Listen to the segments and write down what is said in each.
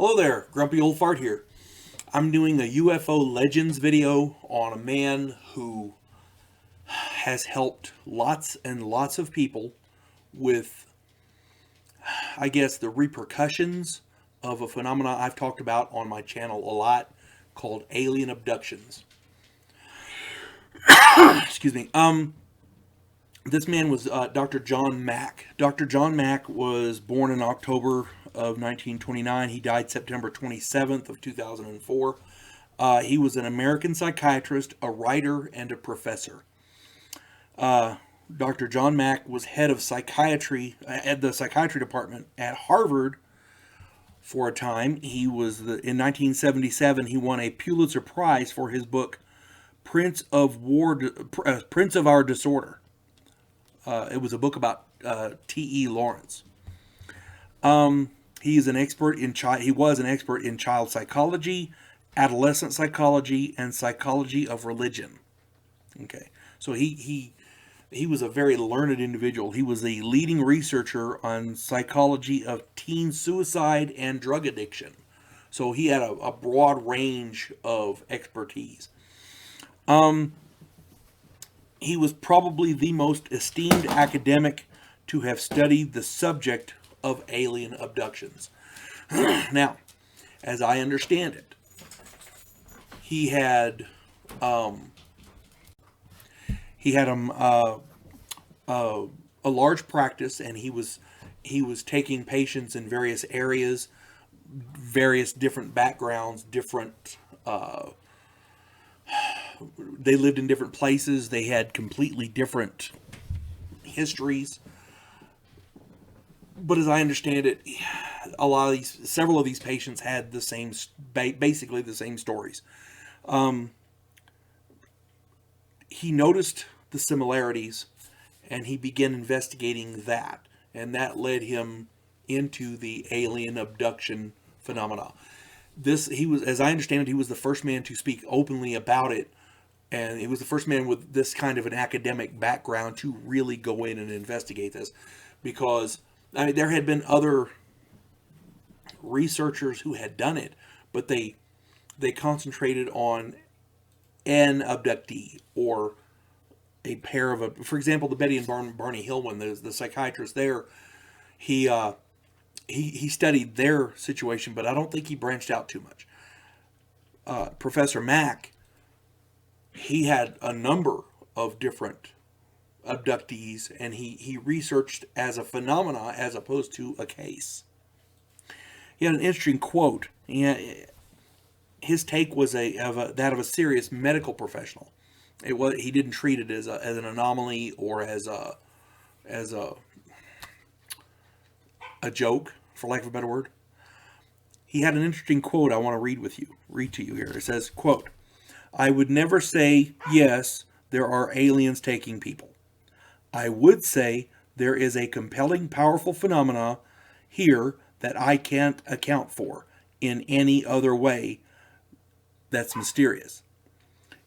Hello there, Grumpy Old Fart here. I'm doing a UFO Legends video on a man who has helped lots and lots of people with, I guess, the repercussions of a phenomena I've talked about on my channel a lot called alien abductions. Excuse me. This man was Dr. John Mack. Dr. John Mack was born in October of 1929. He died September 27th of 2004. He was an American psychiatrist, a writer, and a professor. Dr. John Mack was head of psychiatry at the psychiatry department at Harvard for a time. In 1977, he won a Pulitzer Prize for his book Prince of Our Disorder. It was a book about T.E. Lawrence. He was an expert in child psychology, adolescent psychology, and psychology of religion. Okay, so he was a very learned individual. He was a leading researcher on psychology of teen suicide and drug addiction. So he had a broad range of expertise. He was probably the most esteemed academic to have studied the subject of alien abductions. Now, as I understand it, he had a large practice, and he was taking patients in various areas, various different backgrounds, they lived in different places. They had completely different histories. But as I understand it, several of these patients had basically the same stories. He noticed the similarities, and he began investigating that, and that led him into the alien abduction phenomena. As I understand it, he was the first man to speak openly about it, and he was the first man with this kind of an academic background to really go in and investigate this, because there had been other researchers who had done it, but they concentrated on an abductee or a pair of for example, the Betty and Barney Hill one, the psychiatrist there, he studied their situation, but I don't think he branched out too much. Professor Mack, he had a number of different abductees, and he researched as a phenomena as opposed to a case. He had an interesting quote. His take was that of a serious medical professional. He didn't treat it as an anomaly or as a joke, for lack of a better word. He had an interesting quote I want to read to you here. It says, quote, "I would never say, yes, there are aliens taking people. I would say there is a compelling, powerful phenomena here that I can't account for in any other way that's mysterious.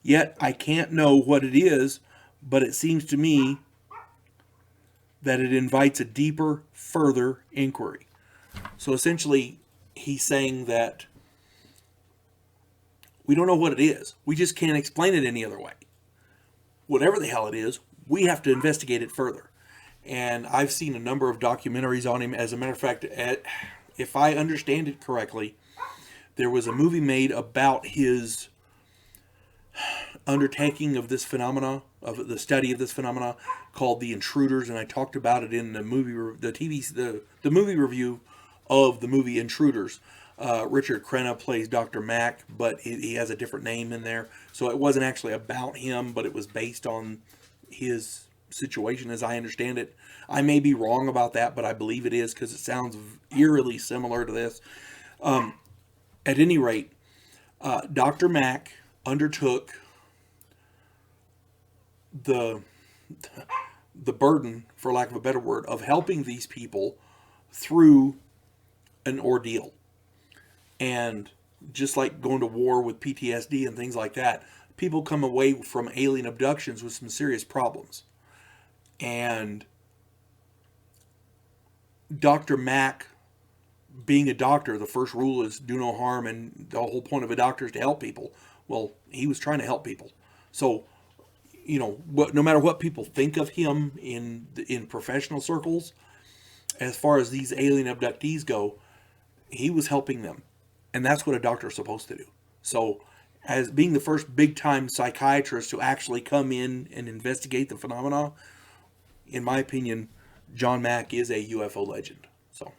Yet I can't know what it is, but it seems to me that it invites a deeper, further inquiry." So essentially, he's saying that we don't know what it is. We just can't explain it any other way. Whatever the hell it is, we have to investigate it further. And I've seen a number of documentaries on him. As a matter of fact, if I understand it correctly, there was a movie made about his undertaking of this phenomena, of the study of this phenomena, called The Intruders, and I talked about it in the movie review of the movie Intruders. Richard Crenna plays Dr. Mack, but he has a different name in there, so it wasn't actually about him, but it was based on his situation, as I understand it. I may be wrong about that, but I believe it is, because it sounds eerily similar to this. At any rate, Dr. Mack undertook the burden, for lack of a better word, of helping these people through an ordeal. And just like going to war with PTSD and things like that, people come away from alien abductions with some serious problems. And Dr. Mack being a doctor, the first rule is do no harm, and the whole point of a doctor is to help people. Well, he was trying to help people. So, no matter what people think of him in professional circles, as far as these alien abductees go, he was helping them, and that's what a doctor is supposed to do. So, as being the first big time psychiatrist to actually come in and investigate the phenomena, in my opinion, John Mack is a UFO legend. So,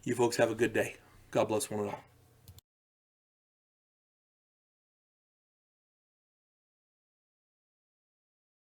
you folks have a good day. God bless one and all.